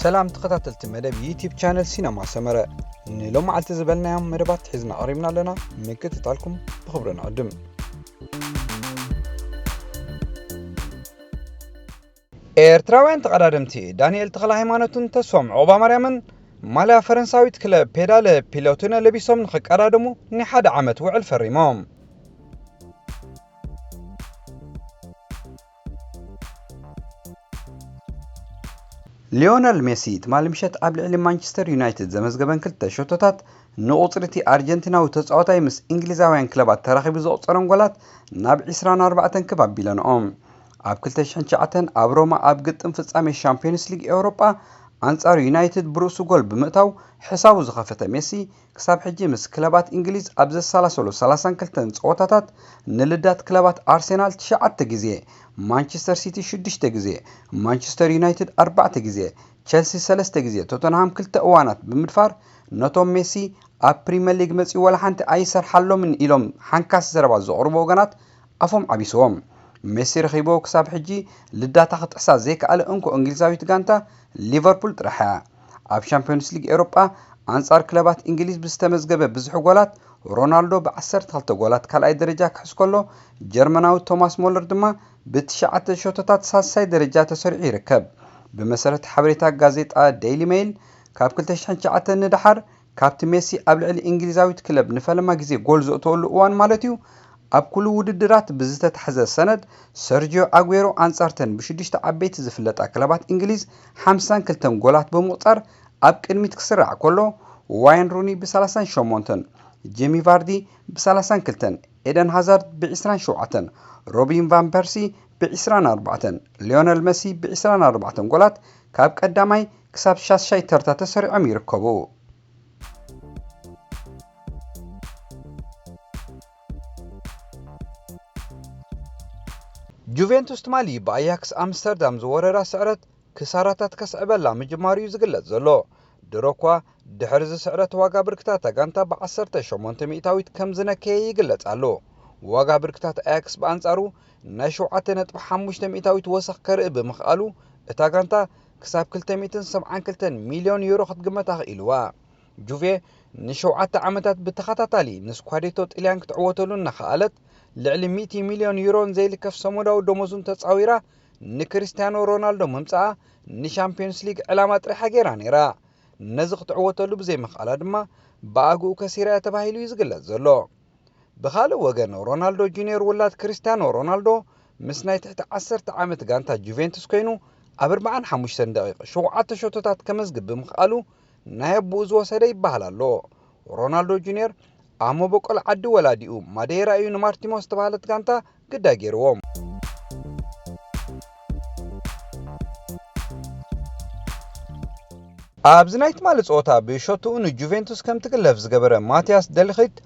سلام تقطعت مدب يوتيوب channel سينما سمرة نلوم على تزبلنا يوم مدبات حزنا قريبنا لنا ممكن تطالكم بخبرنا قدم إيرتراوين تقدمتي دانيال تخلى هيمانتون تسوم عقبة مريمن مالا فرنساويت كلا بيدال بيلوتنا لبيسوم نخك أرادمو نحاد عمت وعل فريمام ليونيل ميسي تمال مشت قبل مانشستر يونايتد زمزغبن كلتا شوتات نقطرتي أرجنتينا وتسعوتاي مس إنجليزاوين كلابات تراخي بزوقصرن غولات ناب 24 كباب بيلانهم اب كلتا شنشعتن اب روما اب قطن فصامي الشامبيونز ليج اوروبا انصار يونايتد بروسو جول بمئتاو حسابو زخفته ميسي كساب حجي مس كلابات انجليز ابز 32 صوتات نلدات كلابات ارسنال 9 غزي مانشستر سيتي 6 غزي مانشستر يونايتد 4 غزي تشيلسي 3 غزي توتنهام 2 اوانات بمدفار نوتوم ميسي اب بريمير ليج مصي ولا حنت ايسر حلو من إلهم حنكاس زربا زقربو وغنات افهم عبيسوم ميسي رخيبو كساب حجي لداتا خطحسا زيك على انكو انجليزاويت غانتا ليفربول طرحا اب شامبيونز ليج اوروبا انصار كلابات انجليز بستمزغبه بزح غولات رونالدو ب12 غولات كالاي درجه كحسكلو جرمناو توماس مولر دما ب9 شوتات ساساي درجه تسرعي ركب بمسرت حبريتا غازيطا ديلي ميل كاب 2009 ندحر كابت ميسي قبل الانجليزاويت كلب نفلما غزي جول زوتولو وان مالتيو اب كل وددرات بزتتحز سند سيرجيو اغويرو انصارتن بشدشت عبيت زفلطا كلبات انجليز 52 غولات بمقطر اب قدميت كسرع كله واين روني ب38 جيمي فاردي ب32 ايدن هازارد ب27 روبين فان بيرسي ب24 ليونيل ميسي ب24 غولات كاب قداماي كساب شاشاي ترتا تسرعم يركبو جوفنتوس تمالي باياكس امستردام زوررا سعرت كساراتات كسعبلا مجماريو زغلت زلو دروكوا دحرز سعرت واغا بركتاتا غانتا ب10 800 ميتاويت كمزنكي يغلط الو واغا بركتات اكس بانصارو ناشو 5 ميتاويت وسخ كرئ بمخالو اتا غانتا كساب 272 مليون يورو خدغمت اخيلوا جوفي نشوعات عمتات بتخاتاتالي نسكواديتو طليان كتعوتلو نخالت لعلي 100 مليون يورو زي لكف سموداو دموزون تصاويرا نكريستيانو رونالدو ممصا نشامبيونز ليج علامات ريحه غيرا نيرا نزق تعوتلو بزي مخالا دما باغو كسيرا تباهيلو يزغلت زلو بخالو وغن رونالدو جونيور ولات كريستيانو رونالدو مسناي تحت 10 عامت غانتا جوفنتوس كينو ابر معن 5 دقيقه شوعات شوتات كمزغب بمخالو نايبو زوسده يبحالالو رونالدو جونيور امو بقول عد ولاديو ماديرا ايو مارتيموس تبالت غانتا قداغيروم ابزنايت مال صوتا بشوتو ان جوفنتوس كم تكلف زغبره ماتياس دلخيت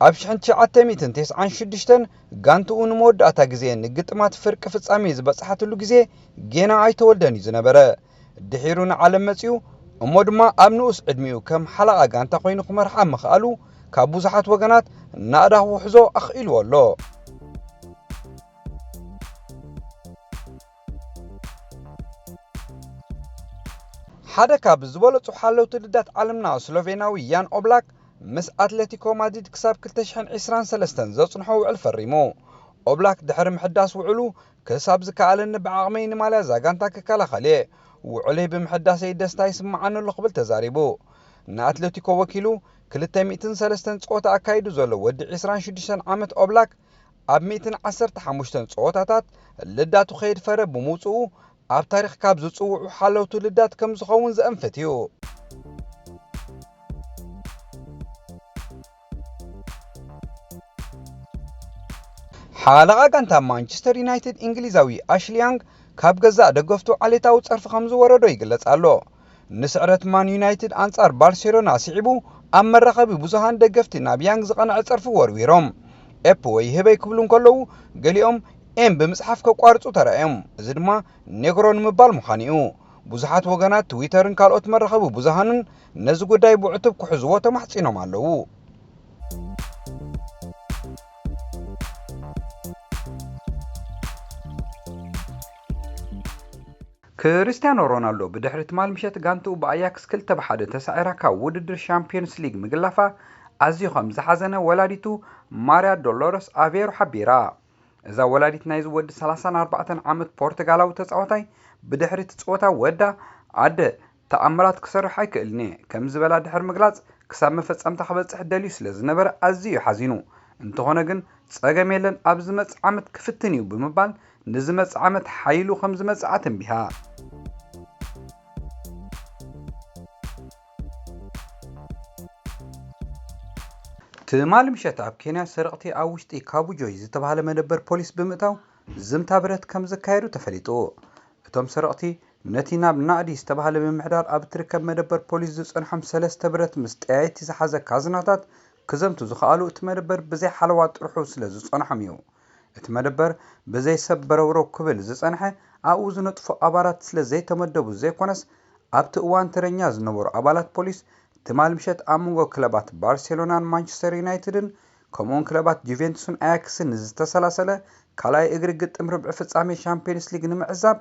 ابشحن 996 غانتو ان مود اتا غزي نغطمات فرق فصامي زبصحتلو غزي جينا ايتولدن يزنبره دحيرون عالم مصيو امودما امنوس ادميو كم حلقه غانتا خوينو مرحا مخالو كابوزحات وغنات نادا وحزو اخيلو والله حدا كاب زبلصو حالو تددات عالمنا سلوفيناوي يان اوبلاك مس اتلتيكو مادريد كساب 2023 زصنحو الفريمو اوبلاك دحر محداس وعلو كساب زكالن بعقمين مالا زاغانتا ككلا خلي وعلي بمحداسي دستا يسمعن لقبل تزاريبو نا اتلتيكو وكيلو 203 صوتا اكايدو زلو ود 26 عامت اوبلاك اب 115 صوتاتات لداتو خيد فره بموصو اب تاريخ كاب زصوعو حالوتو لدات كم زخون زانفتيو حالقا كانتا مانشستر يونايتد انجليزاوي اشليانغ كاب غزا دغفتو عليتاو صرف خمز وردو يغلص الله نسعرت مان يونايتد انصار بارسلونا سيعبو ام مرخبي بوزهان دغفتي نابيانغ زقنا صرف ورويروم اپ وي هبي كبلون كلو غليوم ام بمصحف كقارصو ترايم زدما نيغرون مبال مخانيو بوزحات وغانات تويترن كالوت مرخبو بوزهانن نز غداي بوعتب كحزو تمحصينوم علو ክርስቲያኖ ሮናልዶ ብድሕሪ ትማል ምሸት ጋንትኡ ብኣያክስ 2-1 ተሳዒራ ካብ ውድድር ሻምፒዮንስ ሊግ ምግላፋ ኣዝዩ ከም ዝሓዘነ ወላዲቱ ማርያ ዶሎረስ ኣቬሮ ሓቢራ። እዛ ወላዲት ናይዚ ወዲ 34 ዓመት ፖርቱጋላዊ ተጻዋታይ ብድሕሪ እቲ ጸወታ ወዳ ኣደ ተኣምራት ክሰርሕ ኣይክእልን ከም ዝበላ ድሕሪ ምግላጽ ክሳብ መፈጸምታ ክበጽሕ ደልዩ ስለ ዝነበረ ኣዝዩ ሓዚኑ እንተኾነ ግን ጸገም የለን ኣብ ዝመጽእ ዓመት ክፍትን እዩ ብምባል ንዝመጽእ ዓመት ሓይሉ ከም ዝመጽእ ተንቢሃ። ትማል ምሸት ኣብ ኬንያ ሰረቕቲ ኣብ ውሽጢ ካቡጆይ ዝተባሃለ መደበር ፖሊስ ብምእታው ዝምታ ብረት ከም ዘካየዱ ተፈሊጡ። እቶም ሰረቕቲ ነቲ ናብ ናዕዲ ዝተባሃለ ብምሕዳር ኣብ ትርከብ መደበር ፖሊስ ዝጸንሖም 3 ብረት ምስ ጠያይቲ ዝሓዘ ካዝናታት ክዘምቱ ዝኽኣሉ እቲ መደበር ብዘይ ሓለዋ ጥርሑ ስለ ዝጸንሖም እዩ። እቲ መደበር ብዘይ ሰብ በረውሮ ክብል ዝጸንሐ ኣብኡ ዝነጥፉ ኣባላት ስለ ዘይተመደቡ ዘይኮነስ ኣብቲ እዋን ተረኛ ዝነበሩ ኣባላት ፖሊስ ትማል ምሸት ኣብ መንጎ ክለባት ባርሴሎናን ማንቸስተር ዩናይትድን ከምኡውን ክለባት ጁቬንቱስን ኣያክስን ዝተሰላሰለ ካልኣይ እግሪ ግጥም ርብዒ ፍጻሜ ሻምፒዮንስ ሊግ ንምዕዛብ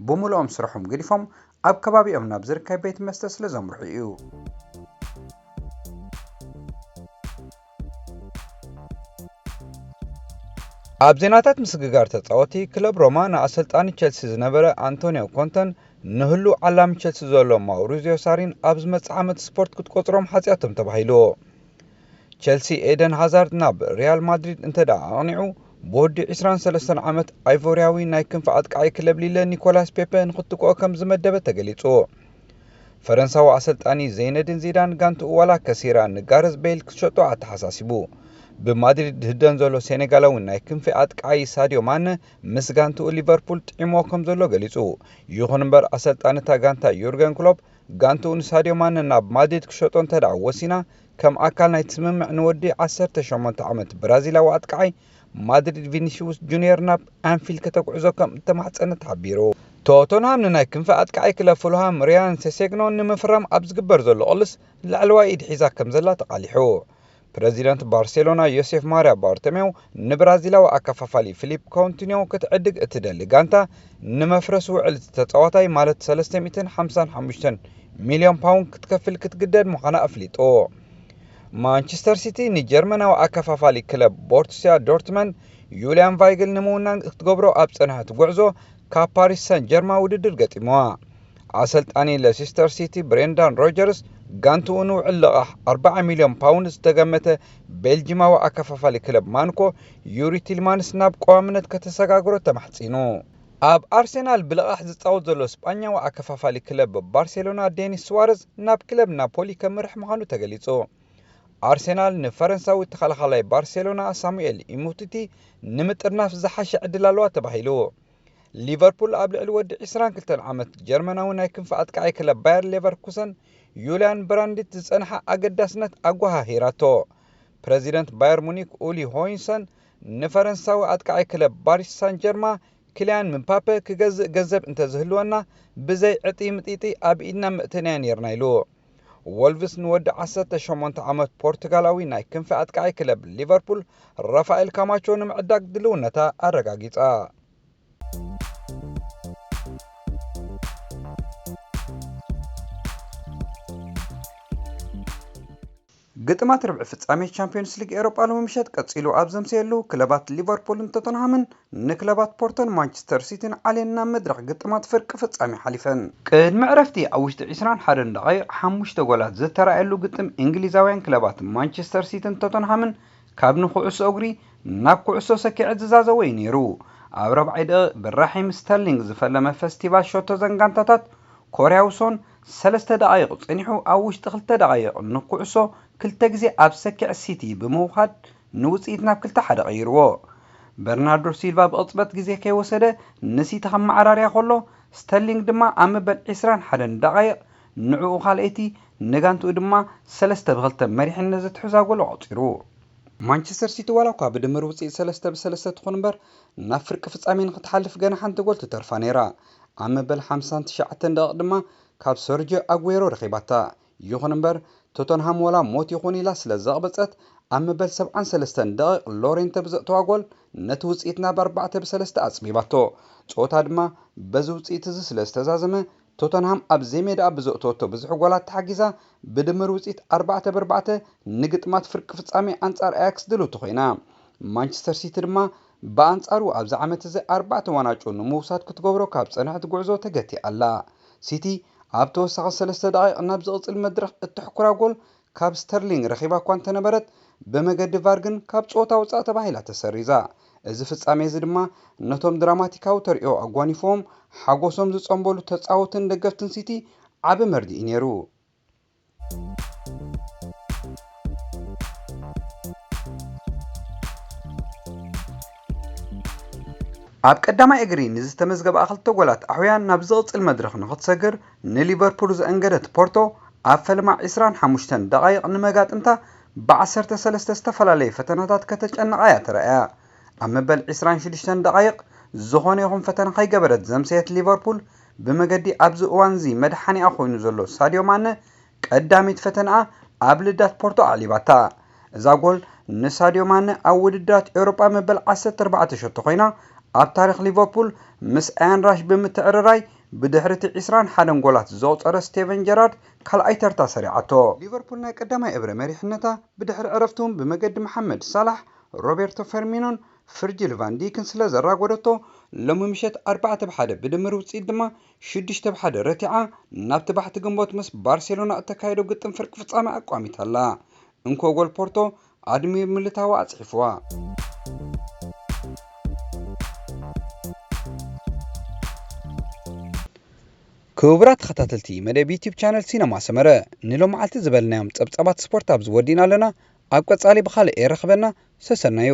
ብምልኦም ስርሖም ገዲፎም ኣብ ከባቢኦም ናብ ዝርከብ ቤት መስተ ስለ ዘምርሑ እዩ። ኣብ ዜናታት ምስግጋር ተጻወቲ ክለብ ሮማ ንኣሰልጣኒ ቸልሲ ዝነበረ አንቶኒዮ ኮንተን ንህሉ ዓላሚ ቸልሲ ዘሎ ማውሪዚዮ ሳሪን ኣብ ዝመጽእ ዓመት ስፖርት ክትቆጽሮም ሓጺያቶም ተባሂሉ። ቸልሲ ኤደን ሃዛርድ ናብ ሪያል ማድሪድ እንተዳ ኣቕኒዑ ብወዲ 23 ዓመት ኣይቮርያዊ ናይ ክንፊ ኣጥቃዒ ክለብ ሊለ ኒኮላስ ፔፔ ንኽትቆኦ ከም ዝመደበ ተገሊጹ። ፈረንሳዊ ኣሰልጣኒ ዘይነድን ዚዳን ጋንትኡ ዋላ ከሲራ ንጋረዝ ቤይል ክሸጦ ኣተሓሳሲቡ። ብማድሪድ ህደን ዘሎ ሴኔጋላዊ ናይ ክንፊ ኣጥቃዒ ሳዲዮ ማነ ምስ ጋንትኡ ሊቨርፑል ጥዒሞ ከም ዘሎ ገሊጹ። ይኹን እምበር ኣሰልጣኒታ ጋንታ ዩርገን ክሎፕ ጋንትኡ ንሳዲዮ ማነ ናብ ማድሪድ ክሸጦ እንተደኣ ወሲና ከም ኣካል ናይ ስምምዕ ንወዲ 18 ዓመት ብራዚላዊ ኣጥቃዒ ማድሪድ ቪኒሲዩስ ጁኒየር ናብ ኣንፊልድ ከተጉዕዞ ከም እተማሕፀነ ተሓቢሩ። ቶተንሃም ንናይ ክንፊ ኣጥቃዒ ክለብ ፉልሃም ሪያን ሴሴግኖ ንምፍራም ኣብ ዝግበር ዘሎ ቕልስ ላዕለዋይ ኢድ ሒዛ ከም ዘላ ተቃሊሑ። ፕሬዚደንት ባርሴሎና ዮሴፍ ማርያ ባርቶሜው ንብራዚላዊ ኣከፋፋሊ ፊሊፕ ካውንቲኒዮ ክትዕድግ እትደሊ ጋንታ ንመፍረስ ውዕል ተጻዋታይ ማለት 355 ሚልዮን ፓውንድ ክትከፍል ክትግደድ ምዃና ኣፍሊጡ። ማንቸስተር ሲቲ ንጀርመናዊ ኣከፋፋሊ ክለብ ቦሩሲያ ዶርትመንድ ዩልያን ቫይግል ንምውናን ክትገብሮ ኣብ ጽንሐት ጉዕዞ ካብ ፓሪስ ሰን ጀርማ ውድድር ገጢሞዋ። ኣሰልጣኒ ለሲስተር ሲቲ ብሬንዳን ሮጀርስ ጋንትኡ ንውዕል ልቓሕ 40 ሚልዮን ፓውንድ ዝተገመተ ቤልጂማዊ ኣከፋፋሊ ክለብ ማንኮ ዩሪ ቲልማንስ ናብ ቀዋምነት ከተሰጋግሮ ተማሕጺኑ። ኣብ ኣርሴናል ብልቓሕ ዝጻወት ዘሎ ስጳኛዊ ኣከፋፋሊ ክለብ ባርሴሎና ዴኒስ ስዋረዝ ናብ ክለብ ናፖሊ ከምርሕ ምዃኑ ተገሊጹ። ኣርሴናል ንፈረንሳዊ ተኸላኻላይ ባርሴሎና ሳሙኤል ኢሙቲቲ ንምጥርናፍ ዝሓሸ ዕድል ኣለዋ ተባሂሉ። ሊቨርፑል ኣብ ልዕሊ ወዲ 22 ዓመት ጀርመናዊ ናይ ክንፊ ኣጥቃዒ ክለብ ባየር ሌቨርኩሰን ዩልያን ብራንዲት ዝጸንሐ ኣገዳስነት ኣጓሃሂራቶ። ፕሬዚደንት ባየር ሙኒክ ኡሊ ሆይንሰን ንፈረንሳዊ ኣጥቃዒ ክለብ ፓሪስ ሳን ጀርማ ክሊያን ምባፔ ክገዝእ ገንዘብ እንተዝህልወና ብዘይ ዕጢ ምጢጢ ኣብ ኢድና ምእትንያ ነርና ኢሉ። ወልቭስ ንወዲ 18 ዓመት ፖርቱጋላዊ ናይ ክንፊ ኣጥቃዒ ክለብ ሊቨርፑል ራፋኤል ካማቾ ንምዕዳግ ድልውነታ ኣረጋጊጻ። ግጥማት ርብዒ ፍጻሜ ቻምፒዮንስ ሊግ ኤሮጳ ንምምሸት ቀጺሉ ኣብ ዘምስየሉ ክለባት ሊቨርፑልን ቶተንሃምን ንክለባት ፖርቶን ማንቸስተር ሲቲን ዓልየን ናብ መድረኽ ግጥማት ፍርቂ ፍጻሜ ሓሊፈን። ቅድሚ ዕረፍቲ ኣብ ውሽጢ 21 ደቂቕ 5 ጎላት ዝተረኣየሉ ግጥም እንግሊዛውያን ክለባት ማንቸስተር ሲቲን ቶተንሃምን ካብ ንኩዕሶ እግሪ ናብ ኩዕሶ ሰኪዐት ዝዛዘወ እዩ ነይሩ። ኣብ 40 ደቂቕ ብራሒም ስተርሊንግ ዝፈለመ ፈስቲቫል ሾቶ ዘንጋንታታት ኮርያዊ ሶን 3 ደቂቕ ጸኒሑ ኣብ ውሽጢ 2 ደቂቕ ንኩዕሶ ክልተ ግዜ ኣብ ሰኪዕ ሲቲ ብምውሓድ ንውጽኢት ናብ 2-1 ቀይርዎ። በርናርዶ ሲልቫ ብቕጽበት ግዜ ከይወሰደ ንሲቲ ከመዓራርያ ከሎ ስተርሊንግ ድማ ኣብ መበል 21 ደቂቕ ንዕኡ ካልአይቲ ንጋንትኡ ድማ 3-2 መሪሕነት ዘትሕዛጎሎ ቀፂሩ። ማንቸስተር ሲቲ ዋላ እኳ ብድምር ውጽኢት 3-3 ትኾን እምበር ናብ ፍርቂ ፍጻሜ ንኽትሓልፍ ገና ሓንቲ ጎል ትተርፋ ነይራ። ኣብ መበል 59 ደቂቕ ድማ ካብ ሰርጂዮ ኣጉዌሮ ረኺባታ። ይኹን እምበር ቶተንሃም ወላ ሞት ይኹን ኢላ ስለ ዘቕበፀት ኣብ መበል 73 ደቂቕ ሎሬንተ ብዘእተዋ ጎል ነቲ ውፅኢት ናብ 4-3 ኣፅቢባቶ ጾታ ድማ በዚ ውፅኢት እዚ ስለ ዝተዛዘመ ቶተንሃም ኣብ ዘይሜዳ ብዘእተወቶ ብዙሕ ጎላት ተሓጊዛ ብድምር ውፅኢት 4-4 ንግጥማት ፍርቂ ፍጻሜ ኣንጻር ኣያክስ ድልውቲ ኮይና ማንቸስተር ሲቲ ድማ በኣንጻሩ ኣብዚ ዓመት እዚ 4 ዋንጫ ንምውሳድ ክትገብሮ ካብ ፀንሐት ጉዕዞ ተገቲኣ ኣላ ሲቲ ኣብ ተወሳኺ 3 ደቂቕ ናብ ዝቕፅል መድረኽ እትሕኩራ ጎል ካብ ስተርሊንግ ረኺባ እኳ እንተነበረት ብመገዲ ቫር ግን ካብ ጾታ ውፃእ ተባሂላ ተሰሪዛ እዚ ፍጻሜ እዚ ድማ ነቶም ድራማቲካዊ ተሪኦ ኣጓኒፎም ሓጎሶም ዝጸንበሉ ተጻወትን ደገፍትን ሲቲ ዓብ መርዲኢ ነይሩ ኣብ ቀዳማይ እግሪ ንዝተመዝገበ ክልተ ጎላት ኣሕውያን ናብ ዝቕፅል መድረኽ ንኽትሰግር ንሊቨርፑል ዘአንገደት ፖርቶ ኣብ ፈልማ 25 ደቂቕ ንመጋጥምታ ብ13 ዝተፈላለየ ፈተናታት ከተጨነቓ እያ ተረኣያ ኣብ መበል 26 ደቂቕ ዝኾነ ይኹን ፈተና ከይገበረት ዘምሰየት ሊቨርፑል ብመገዲ ኣብዚ እዋን እዚ መድሓኒኣ ኮይኑ ዘሎ ሳዲዮ ማነ ቀዳሚት ፈተናኣ ኣብ ልዳት ፖርቶ ኣዕሊባታ እዛ ጎል ንሳዲዮ ማነ ኣብ ውድድራት ኤውሮጳ መበል 14 ሸቶ ኮይና ኣብ ታሪክ ሊቨርፑል ምስ ኣያን ራሽ ብምትዕርራይ ብድሕሪቲ 21 ጎላት ዘውፀረ ስቴቨን ጀራርድ ካልኣይ ተርታ ሰሪዓቶ ሊቨርፑል ናይ ቀዳማይ እብረ መሪሕነታ ብድሕሪ ዕረፍቱን ብመገዲ መሐመድ ሳላሕ ሮቤርቶ ፈርሚኖን ፍርጅል ቫን ዲክን ስለ ዘራጎደቶ ሎሚ ምሸት 4-1 ብድምር ውፅኢት ድማ 6-1 ረቲዓ ናብቲ ባሕቲ ግንቦት ምስ ባርሴሎና እተካየዶ ግጥም ፍርቂ ፍጻሜ ኣቋሚት ኣላ እንኮ ጎል ፖርቶ ኣድሚር ሚሊታዎ ኣፅሒፍዋ ክቡራት ተኸታተልቲ መደብ ዩቲዩብ ቻነል ሲነማ ሰመረ ንሎመዓልቲ ዝበልናዮም ፀብፀባት ስፖርት ኣብ ዝወዲና ኣለና ኣብ ቀጻሊ ብኻልእ የረኽበና ሰሰናዩ